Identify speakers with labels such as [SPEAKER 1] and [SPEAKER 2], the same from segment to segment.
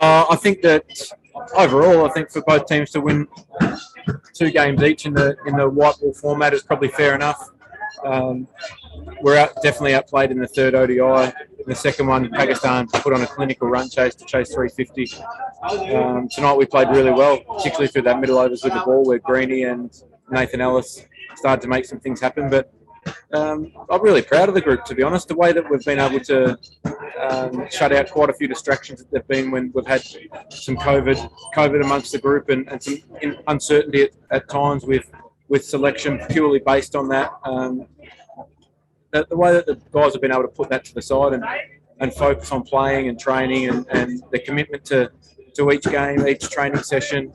[SPEAKER 1] I think that overall, I think for both teams to win 2 games each in the white ball format is probably fair enough. We're definitely outplayed in the third ODI. In the second one, Pakistan put on a clinical run chase to chase 350. Tonight we played really well, particularly through that middle overs with the ball where Greeny and Nathan Ellis started to make some things happen. But I'm really proud of the group, to be honest. The way that we've been able to shut out quite a few distractions that there've been when we've had some COVID amongst the group and some uncertainty at times with selection purely based on that. The way that the guys have been able to put that to the side and focus on playing and training and the commitment to each game, each training session,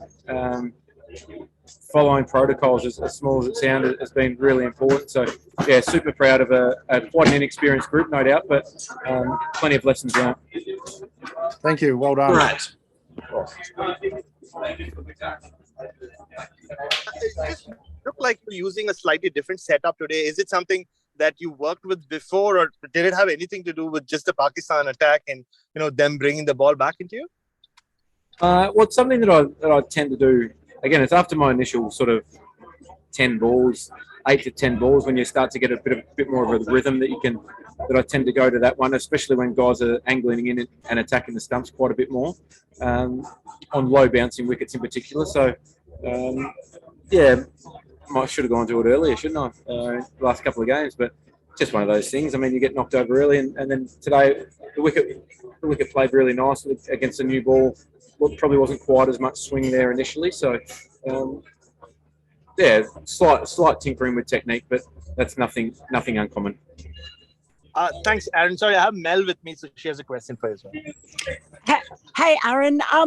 [SPEAKER 1] following protocols, as small as it sounded, has been really important. So, yeah, super proud of quite an inexperienced group, no doubt, but plenty of lessons learned.
[SPEAKER 2] Thank you. Well done.
[SPEAKER 3] Right.
[SPEAKER 4] It just looked like you're using a slightly different setup today. Is it something that you worked with before, or did it have anything to do with just the Pakistan attack and them bringing the ball back into you?
[SPEAKER 1] Well, it's something that I tend to do. Again, it's after my initial sort of 10 balls, 8 to 10 balls, when you start to get a bit more of a rhythm that I tend to go to that one, especially when guys are angling in and attacking the stumps quite a bit more, on low bouncing wickets in particular. So, yeah, I should have gone to it earlier, shouldn't I? The last couple of games, but just one of those things. I mean, you get knocked over early, and then today the wicket played really nice against a new ball. Well, probably wasn't quite as much swing there initially, so yeah, slight tinkering with technique, but that's nothing uncommon.
[SPEAKER 4] Thanks, Aaron. Sorry, I have Mel with me, so she has a question for you as well.
[SPEAKER 5] Hey, Aaron. I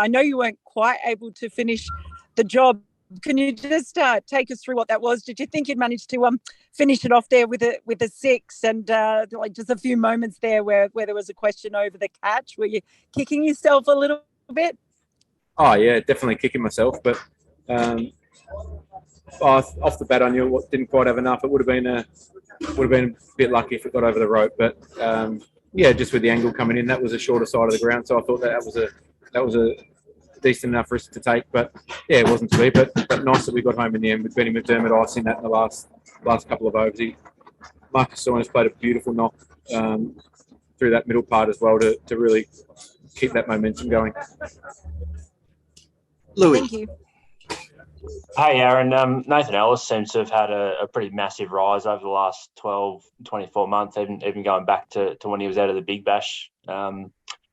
[SPEAKER 5] know you weren't quite able to finish the job. Can you just take us through what that was? Did you think you'd managed to finish it off there with a 6, and like just a few moments there where there was a question over the catch? Were you kicking yourself a little bit?
[SPEAKER 1] Oh yeah, definitely kicking myself, but off the bat I knew it didn't quite have enough. It would have been a bit lucky if it got over the rope, but yeah, just with the angle coming in, that was a shorter side of the ground, so I thought that was a decent enough risk to take, but yeah, it wasn't to be. But nice that we got home in the end with Benny McDermott icing that in the last couple of overs. Marcus Stoinis played a beautiful knock through that middle part as well to really keep that momentum going.
[SPEAKER 3] Louis.
[SPEAKER 5] Thank you.
[SPEAKER 6] Hey, Aaron. Nathan Ellis seems to have had a pretty massive rise over the last 12, 24 months, even going back to when he was out of the Big Bash.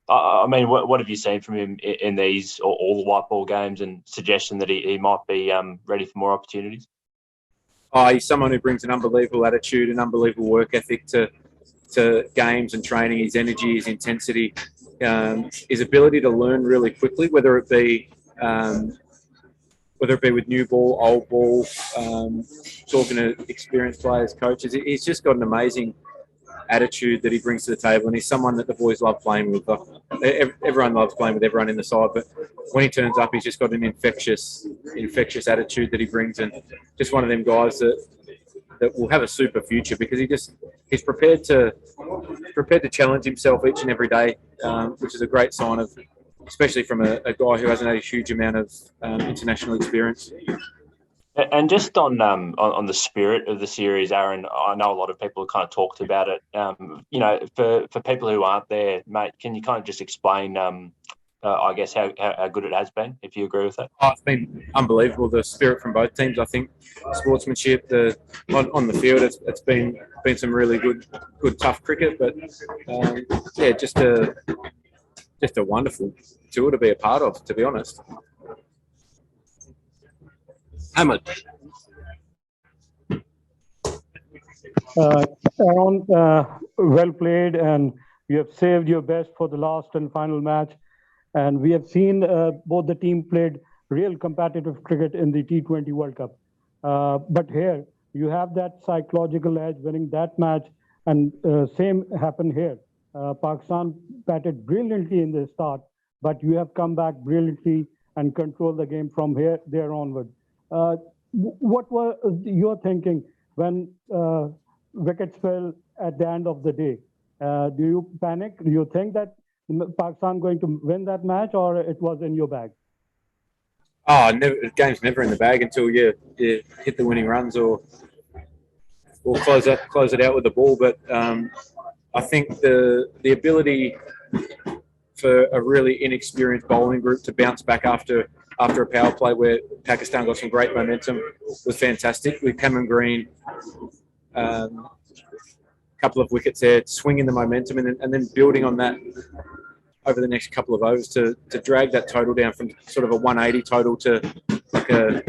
[SPEAKER 6] I mean, what have you seen from him in these or all the white ball games, and suggestion that he might be ready for more opportunities?
[SPEAKER 1] He's someone who brings an unbelievable attitude, an unbelievable work ethic to games and training. His energy, his intensity, his ability to learn really quickly, whether it be with new ball, old ball, talking to experienced players, coaches. He's just got an amazing attitude that he brings to the table, and he's someone that the boys love playing with. Everyone loves playing with everyone in the side, but when he turns up, he's just got an infectious attitude that he brings, and just one of them guys that will have a super future, because he's prepared to challenge himself each and every day, which is a great sign of, especially from a guy who hasn't had a huge amount of international experience.
[SPEAKER 6] And just on the spirit of the series, Aaron, I know a lot of people have kind of talked about it. For people who aren't there, mate, can you kind of just explain, I guess, how good it has been, if you agree with that?
[SPEAKER 1] Oh, it's been unbelievable, the spirit from both teams. I think sportsmanship, on the field, it's been some really good tough cricket, but yeah, just a wonderful tour to be a part of, to be honest.
[SPEAKER 3] Ahmed.
[SPEAKER 7] Aaron, well played, and you have saved your best for the last and final match. And we have seen both the team played real competitive cricket in the T20 World Cup. But here, you have that psychological edge winning that match, and same happened here. Pakistan batted brilliantly in the start, but you have come back brilliantly and controlled the game from there onward. What were your thinking when wickets fell at the end of the day? Do you panic? Do you think that Pakistan going to win that match, or it was in your bag?
[SPEAKER 1] Oh, never, the game's never in the bag until you hit the winning runs or close it out with the ball. But I think the ability for a really inexperienced bowling group to bounce back after a power play where Pakistan got some great momentum was fantastic. With Cameron Green, a couple of wickets there, swinging the momentum and then building on that over the next couple of overs to drag that total down from sort of a 180 total to like a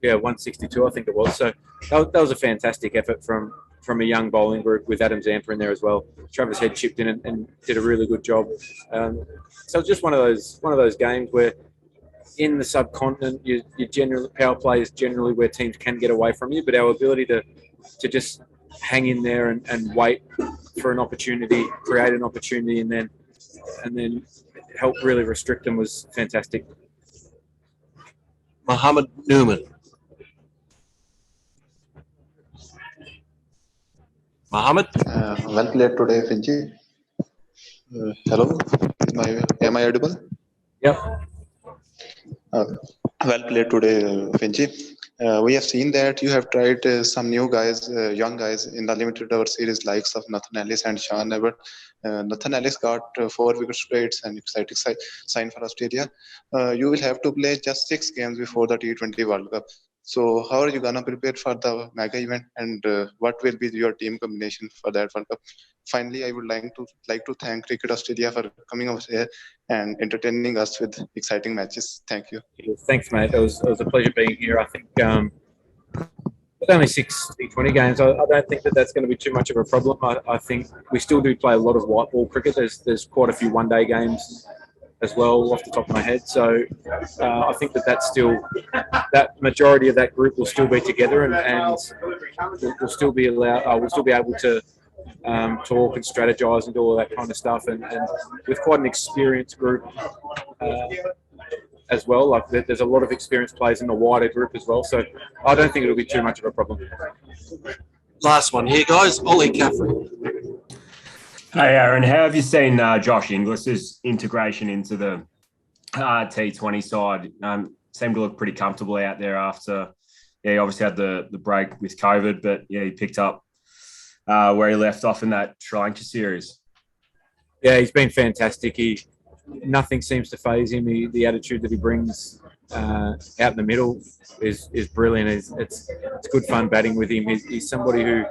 [SPEAKER 1] 162, I think it was. So that was a fantastic effort from a young bowling group with Adam Zampa in there as well. Travis Head chipped in and did a really good job. So it's just one of those games where in the subcontinent, you generally power play is generally where teams can get away from you, but our ability to just hang in there and wait for an opportunity, create an opportunity, and then help really restrict them was fantastic.
[SPEAKER 3] Mohammed Newman. Mohammed?
[SPEAKER 8] Well played today, Finchi. Hello, am I audible?
[SPEAKER 1] Yep.
[SPEAKER 8] Well played today, Finchi. We have seen that you have tried some new guys, young guys in the limited over series likes of Nathan Ellis and Sean Everett. Nathan Ellis got 4 wicket straight and exciting sign for Australia. You will have to play just 6 games before the T20 World Cup. So how are you going to prepare for the mega event, and what will be your team combination for that World Cup? Finally, I would like to thank Cricket Australia for coming over here and entertaining us with exciting matches. Thank you.
[SPEAKER 1] Thanks, mate. It was a pleasure being here. I think there's only 6 T20 games. I don't think that's going to be too much of a problem. I think we still do play a lot of white ball cricket. There's quite a few one-day games as well off the top of my head. So I think that's still, that majority of that group will still be together and we'll still be able to talk and strategize and do all that kind of stuff. And with quite an experienced group as well, like there's a lot of experienced players in the wider group as well. So I don't think it'll be too much of a problem.
[SPEAKER 3] Last one here, guys. Ollie Caffrey.
[SPEAKER 9] Hey, Aaron, how have you seen Josh Inglis's integration into the T20 side? Seemed to look pretty comfortable out there after, he obviously had the break with COVID, but he picked up where he left off in that Sri Lanka series.
[SPEAKER 1] Yeah, he's been fantastic. Nothing seems to faze him. The attitude that he brings out in the middle is brilliant. It's good fun batting with him. He's somebody who,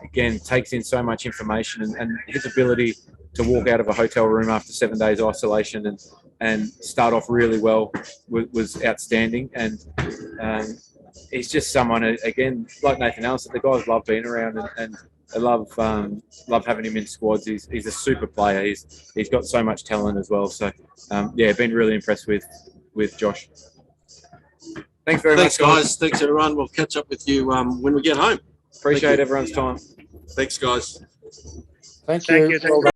[SPEAKER 1] again, takes in so much information and his ability to walk out of a hotel room after 7 days isolation and start off really well was outstanding. And he's just someone, again, like Nathan Ellis, the guys love being around and I love having him in squads. He's a super player. He's got so much talent as well. So been really impressed with Josh. Thanks very much,
[SPEAKER 3] guys. Thanks, everyone. We'll catch up with you when we get home.
[SPEAKER 1] Appreciate everyone's time.
[SPEAKER 3] Thanks, guys.
[SPEAKER 2] Thank you.
[SPEAKER 4] Thank you.